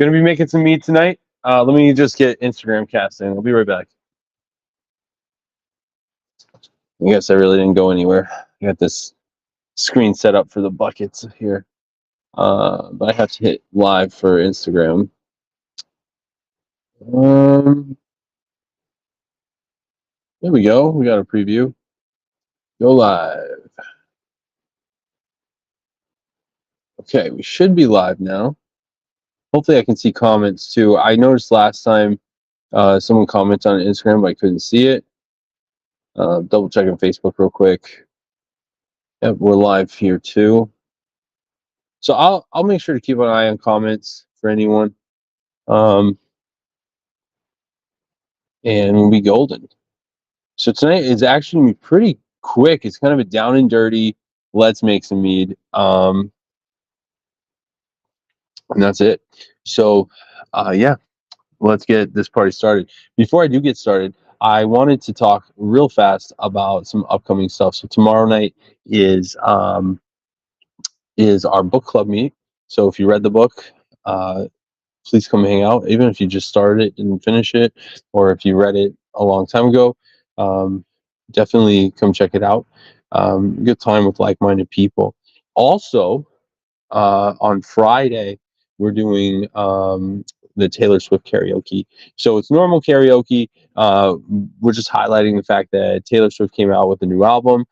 Gonna be making some mead tonight. Let me just get Instagram casting. I'll be right back. I guess I really didn't go anywhere. I got this screen set up for the buckets here. But I have to hit live for Instagram. There we go. We got a preview. Go live. Okay, we should be live now. Hopefully I can see comments too. I noticed last time someone commented on Instagram, but I couldn't see it. Double checking Facebook real quick. Yep, we're live here too. So I'll make sure to keep an eye on comments for anyone. And we'll be golden. So tonight is actually gonna be pretty quick. It's kind of a down and dirty, let's make some mead. And that's it. So yeah, let's get this party started. Before I do get started, I wanted to talk real fast about some upcoming stuff. So tomorrow night is our book club meet. So if you read the book, please come hang out. Even if you just started it and finish it, or if you read it a long time ago, definitely come check it out. Good time with like-minded people. Also, on Friday, we're doing the Taylor Swift karaoke. So it's normal karaoke. We're just highlighting the fact that Taylor Swift came out with a new album.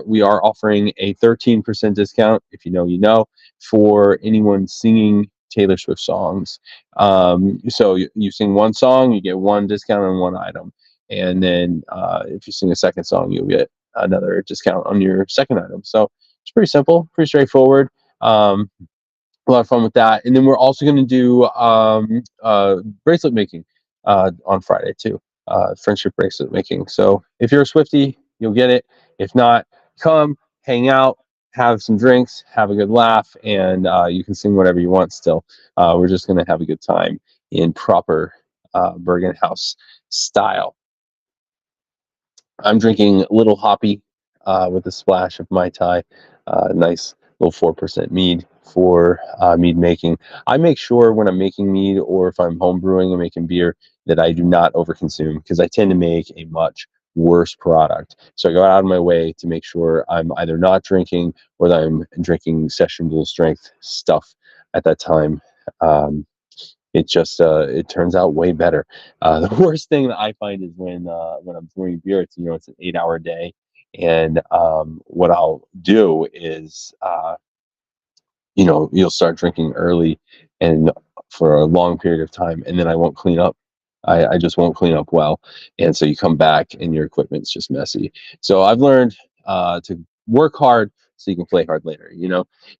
We are offering a 13% discount, if you know, you know, for anyone singing Taylor Swift songs. So you sing one song, you get one discount on one item. And then if you sing a second song, you'll get another discount on your second item. So it's pretty simple, pretty straightforward. A lot of fun with that. And then we're also going to do bracelet making on Friday too, friendship bracelet making. So if you're a Swiftie, you'll get it. If not, come hang out, have some drinks, have a good laugh, and you can sing whatever you want still. We're just going to have a good time in proper Bergen House style. I'm drinking Little Hoppy with a splash of Mai Tai. Nice little 4% mead for mead making. I make sure when I'm making mead, or if I'm home brewing and making beer, that I do not overconsume, because I tend to make a much worse product. So I go out of my way to make sure I'm either not drinking or that I'm drinking sessionable strength stuff at that time. It just it turns out way better. The worst thing that I find is when I'm brewing beer. It's it's an 8-hour day, and what I'll do is you'll start drinking early and for a long period of time, and then I won't clean up. I just won't clean up well, and so you come back and your equipment's just messy. So I've learned to work hard so you can play hard later.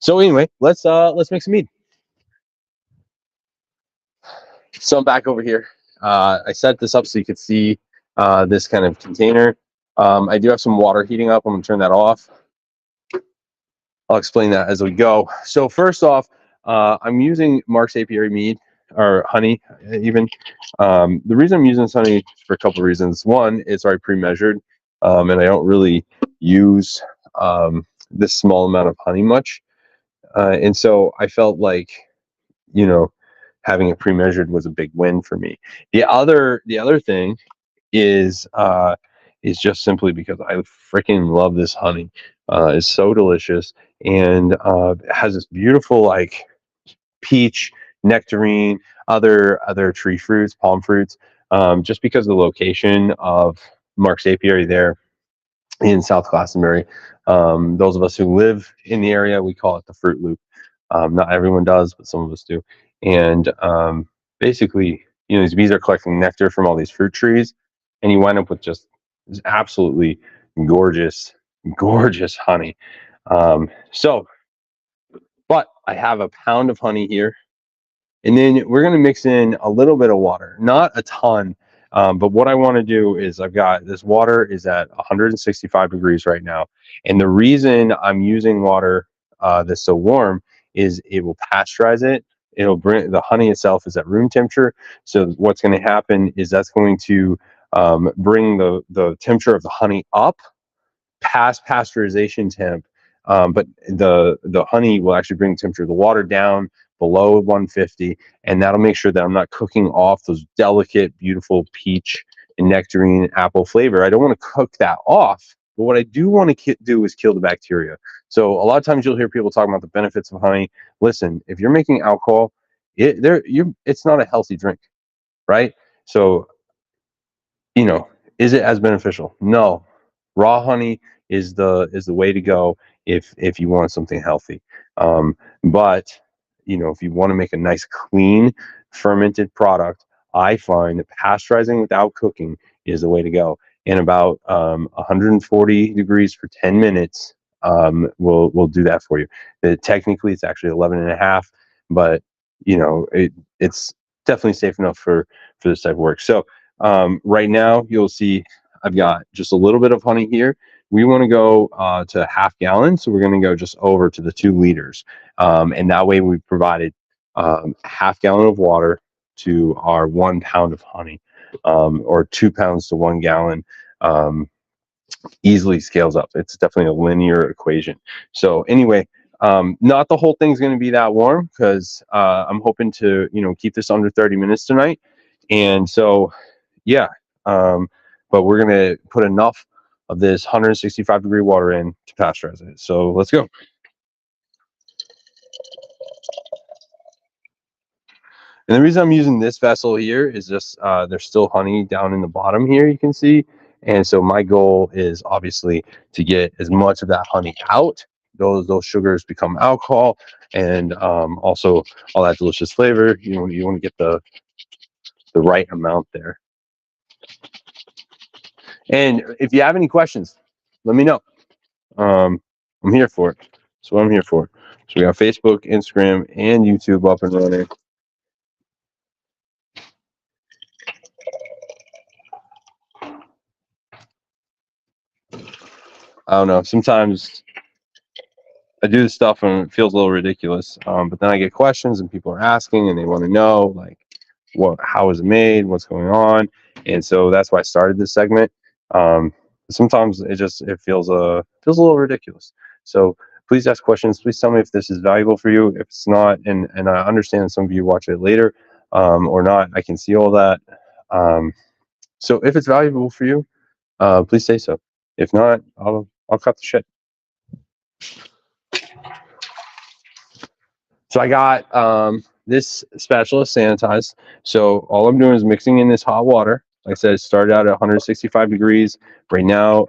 So anyway, let's make some mead. So I'm back over here. I set this up so you could see this kind of container. I do have some water heating up. I'm going to turn that off. I'll explain that as we go. So first off, I'm using Mark's Apiary mead, or honey even. The reason I'm using this honey for a couple of reasons. One, it's already pre-measured, and I don't really use this small amount of honey much. And so I felt like, having it pre-measured was a big win for me. The other thing is just simply because I freaking love this honey. It's so delicious, and it has this beautiful like peach, nectarine, other tree fruits, palm fruits. Just because of the location of Mark's Apiary there in South Glastonbury. Those of us who live in the area, we call it the Fruit Loop. Not everyone does, but some of us do. And basically, these bees are collecting nectar from all these fruit trees, and you wind up with just this absolutely gorgeous honey. But I have a pound of honey here, and then we're going to mix in a little bit of water, not a ton. But what I want to do is, I've got this water is at 165 degrees right now, and the reason I'm using water that's so warm is it will pasteurize it. It'll bring the honey itself is at room temperature. So what's going to happen is that's going to bring the temperature of the honey up past pasteurization temp. But the honey will actually bring the temperature of the water down, below 150, and that'll make sure that I'm not cooking off those delicate, beautiful peach and nectarine apple flavor. I don't want to cook that off, but what I do want to do is kill the bacteria. So a lot of times you'll hear people talking about the benefits of honey. Listen, if you're making alcohol, it's not a healthy drink, right? So, is it as beneficial? No. Raw honey is the way to go if you want something healthy. But if you want to make a nice clean fermented product, I find that pasteurizing without cooking is the way to go. And about 140 degrees for 10 minutes will do that for you. Technically, it's actually 11 and a half, but it's definitely safe enough for this type of work. So right now, you'll see I've got just a little bit of honey here. We want to go to half gallon, so we're going to go just over to the 2 liters. And that way we've provided half gallon of water to our 1 pound of honey, or 2 pounds to 1 gallon. Easily scales up. It's definitely a linear equation. So anyway, not the whole thing's going to be that warm, because I'm hoping to keep this under 30 minutes tonight. And so yeah, but we're going to put enough of this 165-degree water in to pasteurize it. So let's go. And the reason I'm using this vessel here is just there's still honey down in the bottom here, you can see. And so my goal is obviously to get as much of that honey out. Those sugars become alcohol, and also all that delicious flavor. You want to get the right amount there. And if you have any questions, let me know. I'm here for it. That's what I'm here for. So we got Facebook, Instagram, and YouTube up and running. I don't know. Sometimes I do this stuff and it feels a little ridiculous. But then I get questions and people are asking and they want to know, like, how is it made? What's going on? And so that's why I started this segment. Sometimes it feels a little ridiculous. So please ask questions. Please tell me if this is valuable for you. If it's not, and I understand that some of you watch it later or not, I can see all that. So if it's valuable for you, please say so. If not, I'll cut the shit. So I got this spatula sanitized. So all I'm doing is mixing in this hot water. Like I said, it started out at 165 degrees. Right now,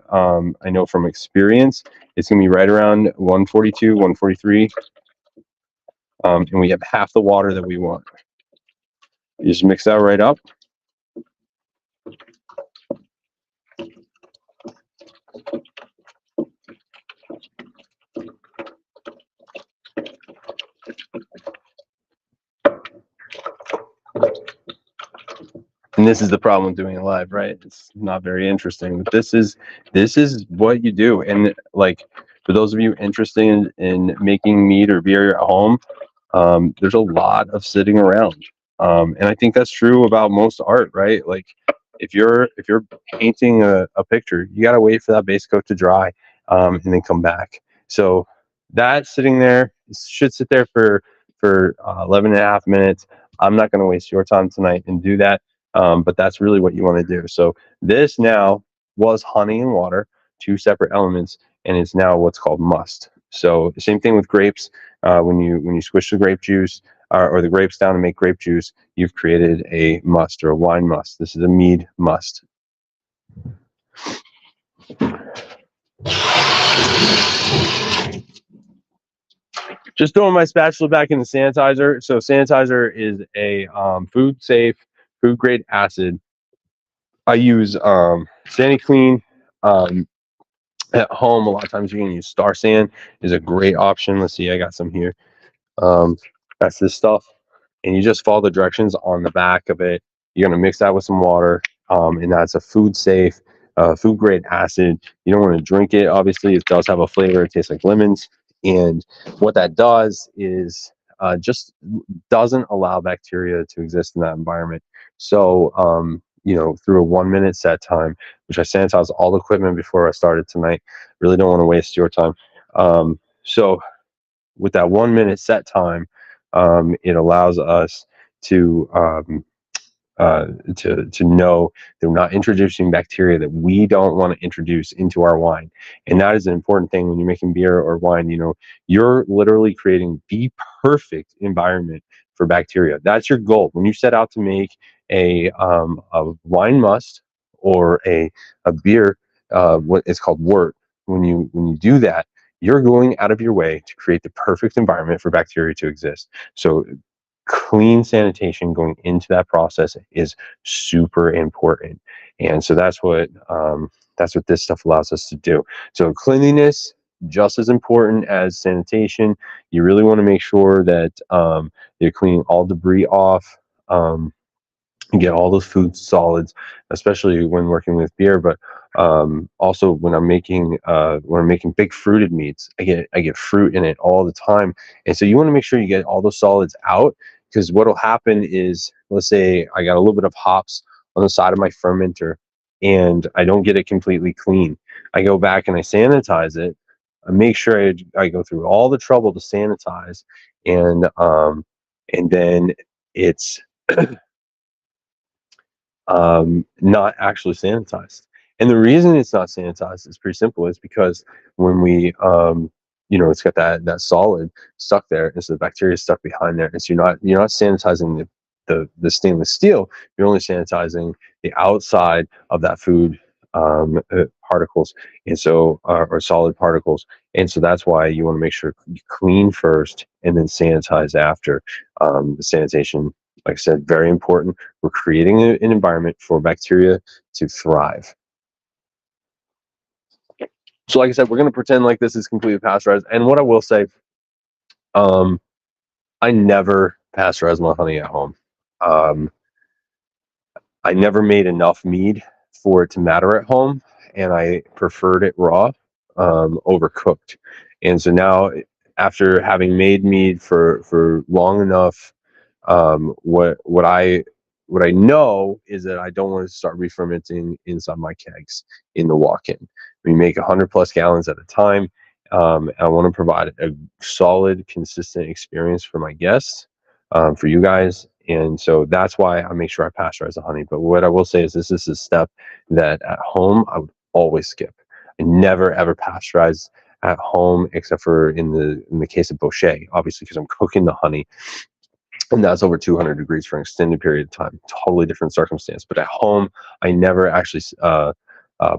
I know from experience, it's going to be right around 142, 143. And we have half the water that we want. You just mix that right up. And this is the problem with doing it live, right? It's not very interesting. But this is what you do. And like, for those of you interested in making mead or beer at home, there's a lot of sitting around. And I think that's true about most art, right? Like, if you're painting a picture, you gotta wait for that base coat to dry, and then come back. So that sitting there should sit there for 11 and a half minutes. I'm not going to waste your time tonight and do that. But that's really what you want to do. So this now was honey and water, 2 separate elements, and it's now what's called must. So same thing with grapes. When you squish the grape juice or the grapes down to make grape juice, you've created a must, or a wine must. This is a mead must. Just throwing my spatula back in the sanitizer. So sanitizer is a food safe, food grade acid. I use SaniClean. At home, a lot of times you're going to use Star San. Is a great option. Let's see, I got some here. That's this stuff, and you just follow the directions on the back of it. You're going to mix that with some water, and that's a food safe, food grade acid. You don't want to drink it. Obviously, it does have a flavor. It tastes like lemons, and what that does is just doesn't allow bacteria to exist in that environment. So through a 1 minute set time, which I sanitized all the equipment before I started tonight. Really don't want to waste your time. So with that 1 minute set time, It allows us to to know that we're not introducing bacteria that we don't want to introduce into our wine. And that is an important thing when you're making beer or wine. You know, you're literally creating the perfect environment for bacteria. That's your goal when you set out to make a wine must or a beer. What it's called wort. When you do that, you're going out of your way to create the perfect environment for bacteria to exist. So clean sanitation going into that process is super important. And so that's what this stuff allows us to do. So cleanliness, just as important as sanitation. You really want to make sure that you're cleaning all debris off. And get all those food solids, especially when working with beer. But also when I'm making big fruited meats, I get fruit in it all the time, and so you want to make sure you get all those solids out, because what will happen is, let's say I got a little bit of hops on the side of my fermenter, and I don't get it completely clean. I go back and I sanitize it. I make sure I go through all the trouble to sanitize, and then it's not actually sanitized. And the reason it's not sanitized is pretty simple. It's because when it's got that solid stuck there, and so the bacteria is stuck behind there, and so you're not sanitizing the stainless steel. You're only sanitizing the outside of that food particles, and so or solid particles. And so that's why you want to make sure you clean first and then sanitize after. The sanitation, like I said, very important. We're creating an environment for bacteria to thrive. So like I said, we're going to pretend like this is completely pasteurized. And what I will say, I never pasteurize my honey at home. Um, I never made enough mead for it to matter at home, and I preferred it raw, overcooked. And so now, after having made mead for long enough, what I know is that I don't want to start re-fermenting inside my kegs in the walk-in. We make 100+ gallons at a time. I want to provide a solid, consistent experience for my guests, for you guys, and so that's why I make sure I pasteurize the honey. But what I will say is this is a step that at home I would always skip. I never ever pasteurize at home, except for in the case of Bochet, obviously, because I'm cooking the honey, and that's over 200 degrees for an extended period of time. Totally different circumstance. But at home, I never actually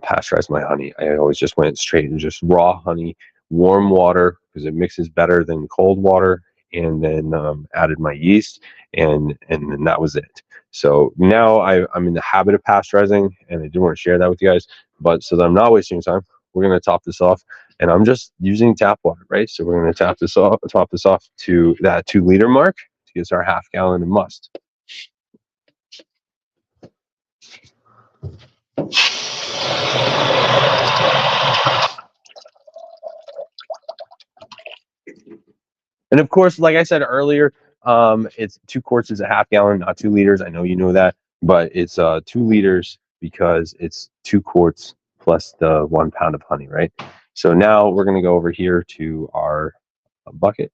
pasteurized my honey. I always just went straight and just raw honey, warm water, because it mixes better than cold water, and then added my yeast, and then that was it. So now I'm in the habit of pasteurizing, and I do want to share that with you guys. But so that I'm not wasting time, we're going to top this off, and I'm just using tap water, right? So we're going to top this off to that 2 liter mark to get our half gallon of must. And of course, like I said earlier, it's 2 quarts is a half gallon, not 2 liters. I know you know that, but it's 2 liters because it's 2 quarts plus the 1 pound of honey, right? So now we're going to go over here to our bucket.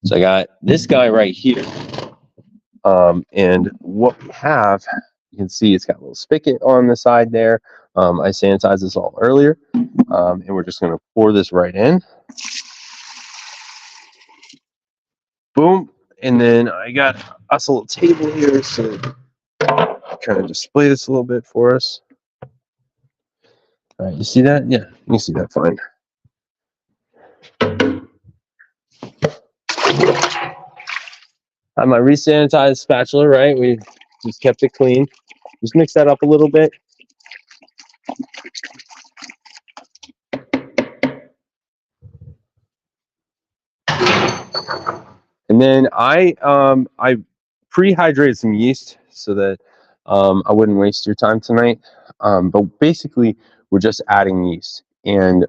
So I got this guy right here. And what we have, you can see it's got a little spigot on the side there. I sanitized this all earlier, and we're just going to pour this right in. Boom. And then I got us a little table here, so kind of display this a little bit for us. All right, you see that? Yeah, you can see that fine. I have my resanitized spatula, right? We just kept it clean. Just mix that up a little bit. And then I pre-hydrated some yeast so that I wouldn't waste your time tonight. But basically, we're just adding yeast. And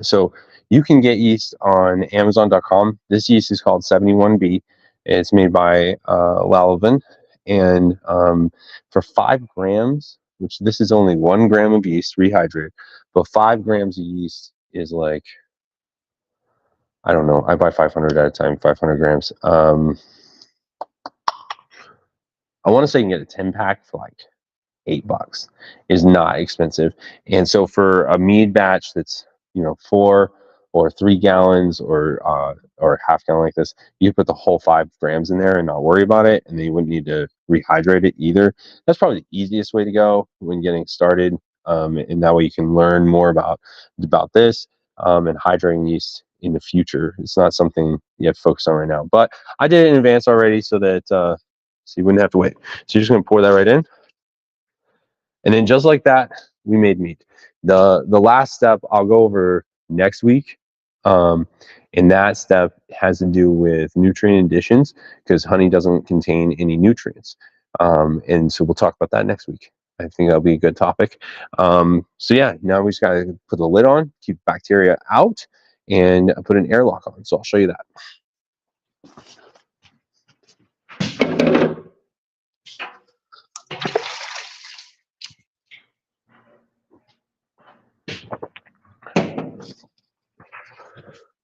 so you can get yeast on Amazon.com. This yeast is called 71B. It's made by Lalvin. And for 5 grams, which this is only 1 gram of yeast rehydrated, but 5 grams of yeast is like, I don't know. I buy 500 at a time, 500 grams. I want to say you can get a 10 pack for like $8. Is not expensive. And so for a mead batch that's, 4 or 3 gallons or half gallon like this, you put the whole 5 grams in there and not worry about it, and then you wouldn't need to rehydrate it either. That's probably the easiest way to go when getting started. And that way you can learn more about this and hydrating yeast in the future. It's not something you have to focus on right now, but I did it in advance already so that so you wouldn't have to wait. So you're just gonna pour that right in. And then just like that, we made mead. The last step I'll go over next week. And that step has to do with nutrient additions because honey doesn't contain any nutrients. And so we'll talk about that next week. I think that'll be a good topic. So yeah, now we just gotta put the lid on, keep bacteria out, and put an airlock on. So I'll show you that.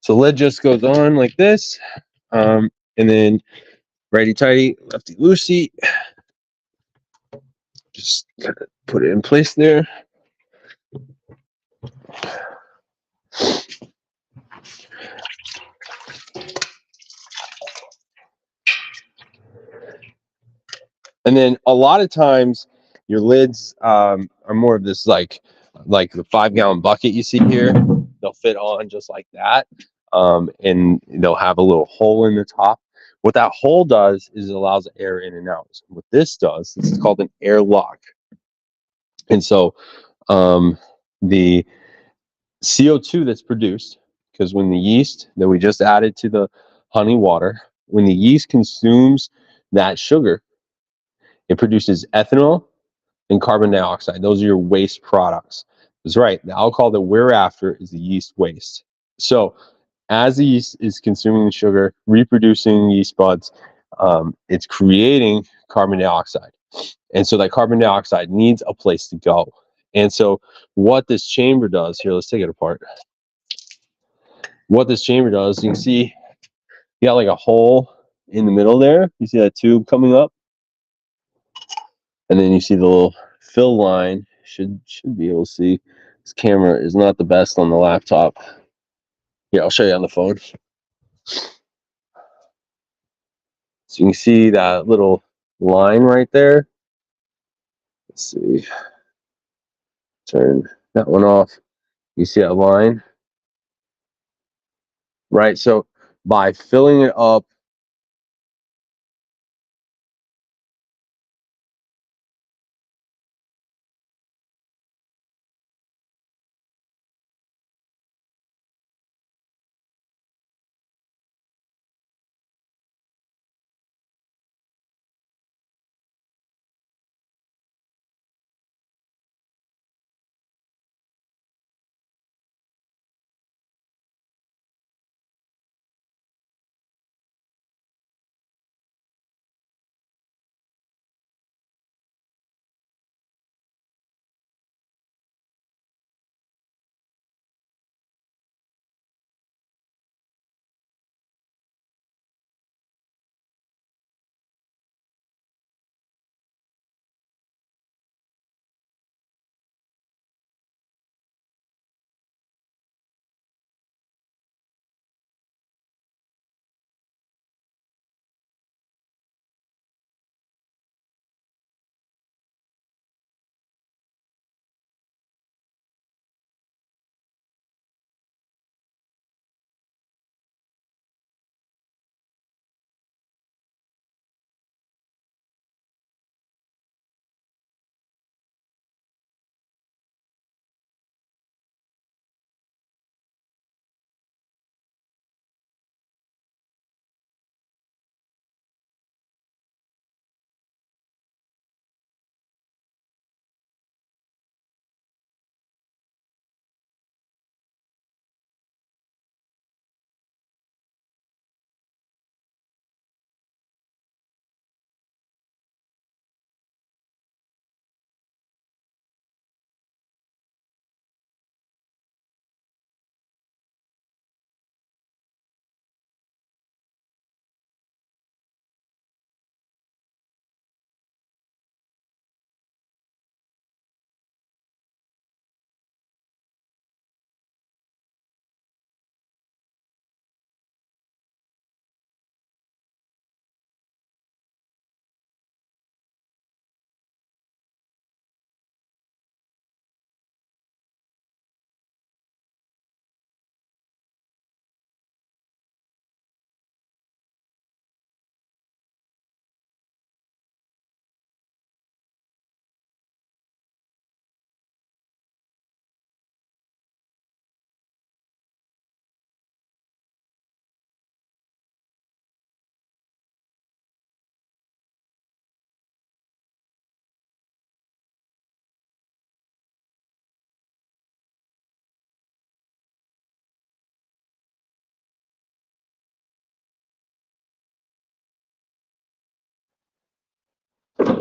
So lid just goes on like this, and then righty tighty, lefty loosey. Just kind of put it in place there. And then a lot of times your lids are more of this like the 5-gallon bucket you see here. They'll fit on just like that, and they'll have a little hole in the top. What that hole does is it allows air in and out. So what this does, this is called an airlock. And so the CO2 that's produced, because when the yeast that we just added to the honey water, when the yeast consumes that sugar, it produces ethanol and carbon dioxide. Those are your waste products. That's right. The alcohol that we're after is the yeast waste. So as the yeast is consuming the sugar, reproducing yeast buds, it's creating carbon dioxide. And so that carbon dioxide needs a place to go. And so what this chamber does, here, let's take it apart. What this chamber does, you can see you got like a hole in the middle there. You see that tube coming up? And then you see the little fill line. Should be able to see. This camera is not the best on the laptop. Yeah, I'll show you on the phone. So you can see that little line right there. Let's see. Turn that one off. You see that line? Right. So by filling it up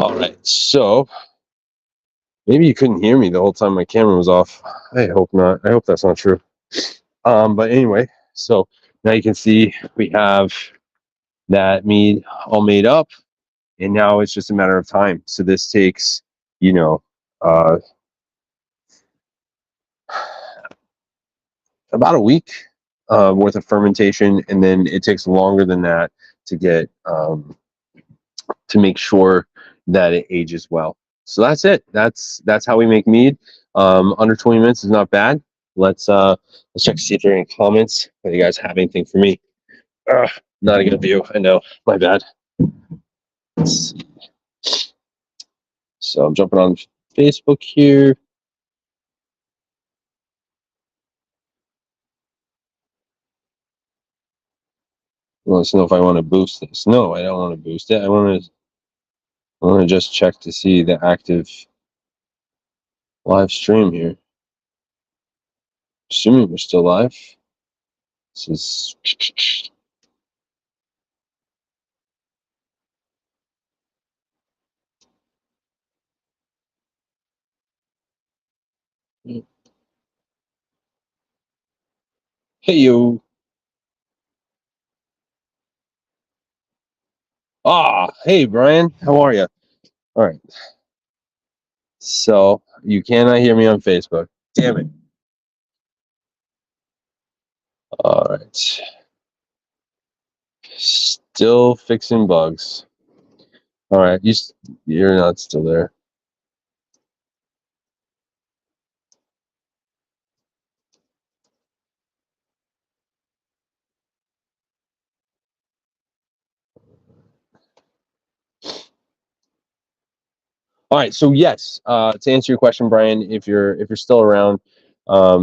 All right, so maybe you couldn't hear me the whole time my camera was off. I hope not. I hope that's not true. But anyway, so now you can see we have that mead all made up, and now it's just a matter of time. So this takes, you know, uh, about a week worth of fermentation, and then it takes longer than that to get to make sure that it ages well. So that's it. That's how we make mead. Under 20 minutes is not bad. Let's check to see if there are any comments. If you guys have anything for me? Not a good view. I know. My bad. So I'm jumping on Facebook here. Wants to know if I want to boost this. No, I don't want to boost it. I want to just check to see the active live stream here. Assuming we're still live. This is hey you. Hey Brian, how are you? All right. So you cannot hear me on Facebook. Damn it. All right. Still fixing bugs. All right. You're not still there. All right. So yes, to answer your question, Brian, if you're still around,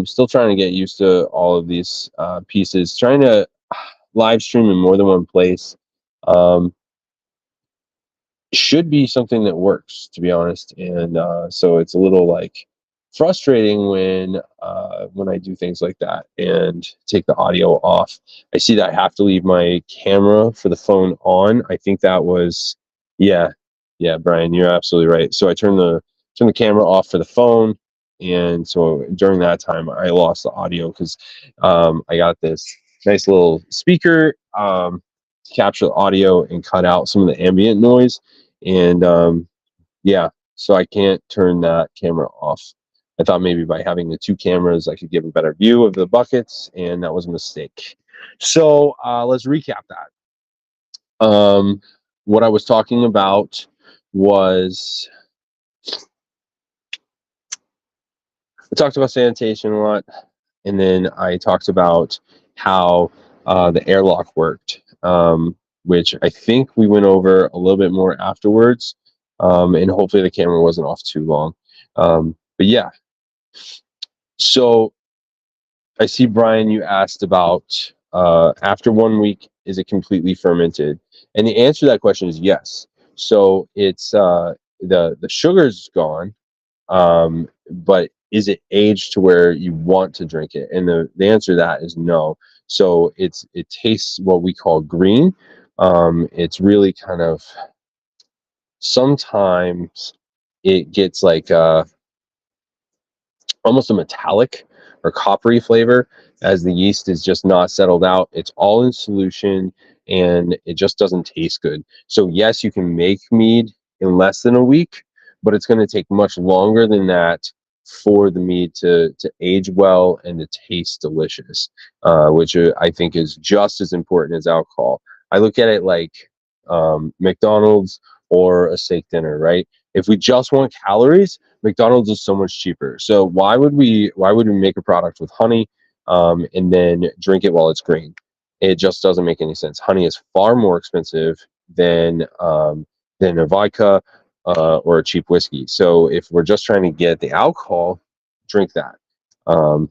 still trying to get used to all of these pieces, trying to live stream in more than one place. Um, should be something that works, to be honest. And so it's a little like frustrating when I do things like that and take the audio off. I see that I have to leave my camera for the phone on. I think that was, yeah, yeah, Brian, you're absolutely right. So I turned the camera off for the phone, and so during that time I lost the audio because I got this nice little speaker to capture the audio and cut out some of the ambient noise. And yeah, so I can't turn that camera off. I thought maybe by having the two cameras I could give a better view of the buckets, and that was a mistake. So let's recap that. What I was talking about was I talked about sanitation a lot, and then I talked about how the airlock worked, which I think we went over a little bit more afterwards, and hopefully the camera wasn't off too long. But yeah, so I see, Brian, you asked about after 1 week, is it completely fermented? And the answer to that question is yes. So it's the sugar's gone, but is it aged to where you want to drink it? And the answer to that is no. So it tastes what we call green. It's really kind of sometimes it gets like almost a metallic or coppery flavor as the yeast is just not settled out. It's all in solution and it just doesn't taste good. So yes, you can make mead in less than a week, but it's going to take much longer than that for the mead to age well and to taste delicious, which I think is just as important as alcohol. I look at it like McDonald's or a steak dinner, right? If we just want calories, McDonald's is so much cheaper. So why would we make a product with honey and then drink it while it's green? It just doesn't make any sense. Honey is far more expensive than a vodka or a cheap whiskey. So if we're just trying to get the alcohol, drink that. Um,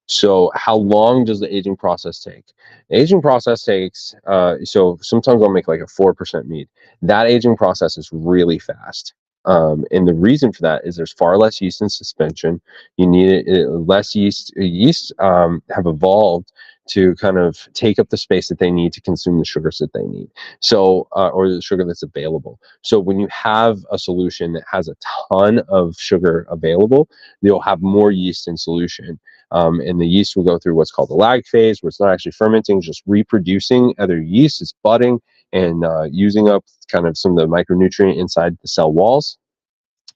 so how long does the aging process take? The aging process takes so sometimes I'll make like a 4% mead. That aging process is really fast. And the reason for that is there's far less yeast in suspension. You need less yeast. Yeast have evolved to kind of take up the space that they need to consume the sugars that they need. So, or the sugar that's available. So when you have a solution that has a ton of sugar available, you'll have more yeast in solution. And the yeast will go through what's called the lag phase, where it's not actually fermenting, just reproducing other yeast. It's budding and using up kind of some of the micronutrient inside the cell walls.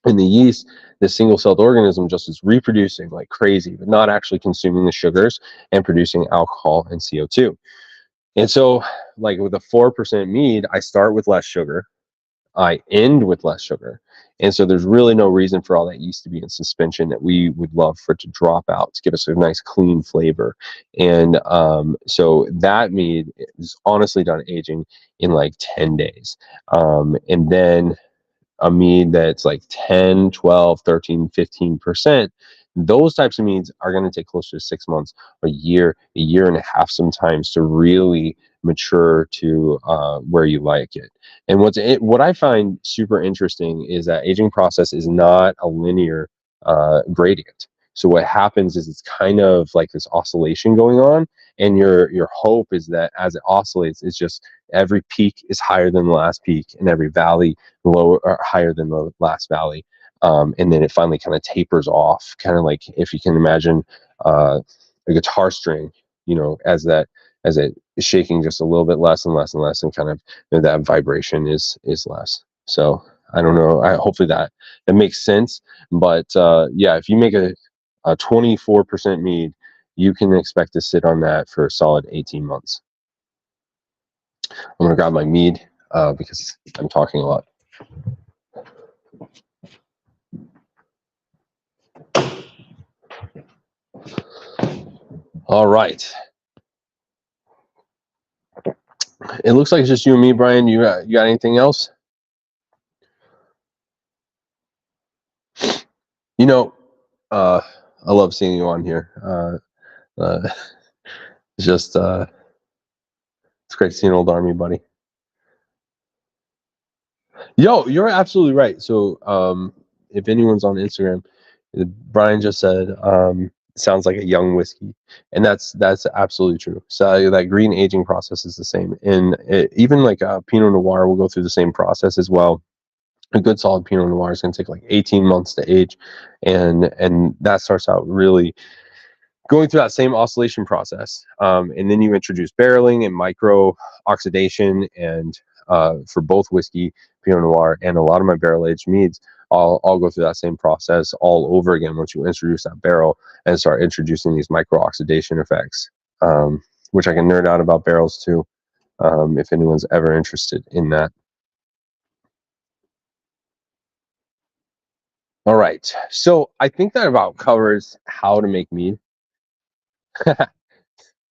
And the yeast, the single-celled organism, just is reproducing like crazy, but not actually consuming the sugars and producing alcohol and CO2. And so, like with a 4% mead, I start with less sugar, I end with less sugar. And so there's really no reason for all that yeast to be in suspension that we would love for it to drop out to give us a nice clean flavor. And so that mead is honestly done aging in like 10 days. And then a mead that's like 10, 12, 13, 15%, those types of meads are going to take closer to 6 months, a year and a half sometimes to really mature to where you like it. And what I find super interesting is that aging process is not a linear gradient. So what happens is it's kind of like this oscillation going on, and your hope is that as it oscillates, it's just every peak is higher than the last peak, and every valley lower or higher than the last valley, and then it finally kind of tapers off, kind of like if you can imagine a guitar string, as it is shaking just a little bit less and less and less, and kind of that vibration is less. So I don't know. Hopefully that makes sense. But yeah, if you make a 24% mead, you can expect to sit on that for a solid 18 months. I'm gonna grab my mead because I'm talking a lot. All right. It looks like it's just you and me, Brian. You got anything else? I love seeing you on here. It's just it's great seeing old Army buddy. Yo, you're absolutely right. So if anyone's on Instagram, Brian just said sounds like a young whiskey, and that's absolutely true. So that green aging process is the same, and even like Pinot Noir will go through the same process as well. A good solid Pinot Noir is going to take like 18 months to age, and that starts out really going through that same oscillation process. And then you introduce barreling and micro oxidation, and for both whiskey, Pinot Noir, and a lot of my barrel aged meads, I'll go through that same process all over again once you introduce that barrel and start introducing these micro oxidation effects, which I can nerd out about barrels too, if anyone's ever interested in that. All right, so I think that about covers how to make mead.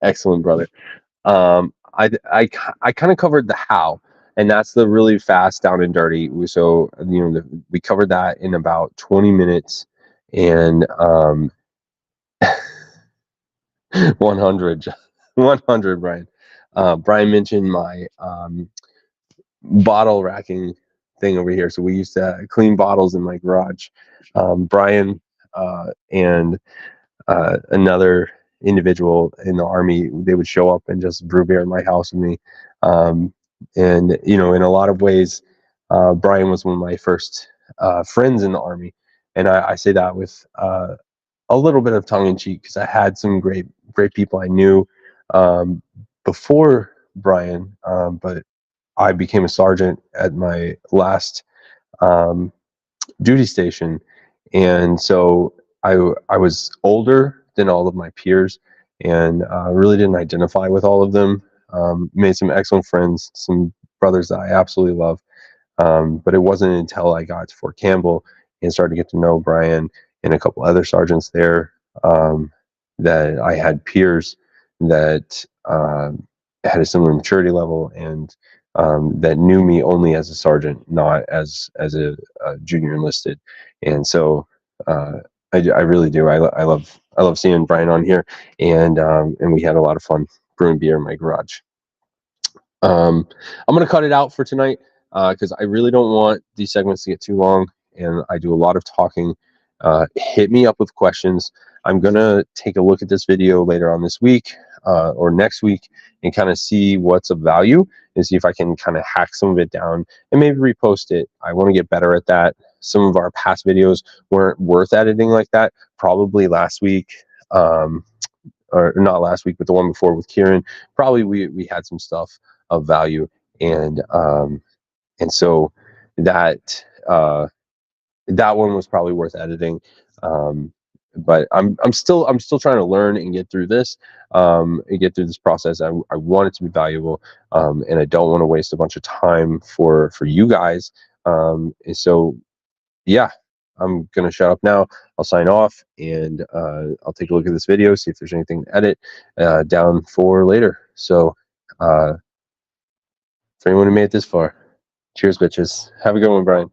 Excellent, brother. I kind of covered the how, and that's the really fast down and dirty. So we covered that in about 20 minutes, and 100, 100, Brian. Brian mentioned my bottle racking thing over here. So we used to clean bottles in my garage. Brian and another individual in the Army, they would show up and just brew beer in my house with me. And in a lot of ways, Brian was one of my first friends in the Army, and I say that with a little bit of tongue in cheek, because I had some great people I knew before Brian, but I became a sergeant at my last duty station, and so I was older than all of my peers, and really didn't identify with all of them. Made some excellent friends, some brothers that I absolutely love. But it wasn't until I got to Fort Campbell and started to get to know Brian and a couple other sergeants there, that I had peers that had a similar maturity level, and that knew me only as a sergeant, not as a junior enlisted. And so I really do. I love seeing Brian on here, and we had a lot of fun brewing beer in my garage. I'm gonna cut it out for tonight because I really don't want these segments to get too long, and I do a lot of talking. Hit me up with questions. I'm gonna take a look at this video later on this week or next week and kind of see what's of value and see if I can kind of hack some of it down and maybe repost it. I want to get better at that. Some of our past videos weren't worth editing like that. Probably last week, or not last week, but the one before with Kieran, probably we had some stuff of value, and so that that one was probably worth editing. But I'm still trying to learn and get through this, and get through this process. I want it to be valuable, and I don't want to waste a bunch of time for you guys. And so yeah, I'm gonna shut up now. I'll sign off, and I'll take a look at this video, see if there's anything to edit down for later. So for anyone who made it this far, cheers, bitches. Have a good one, Brian.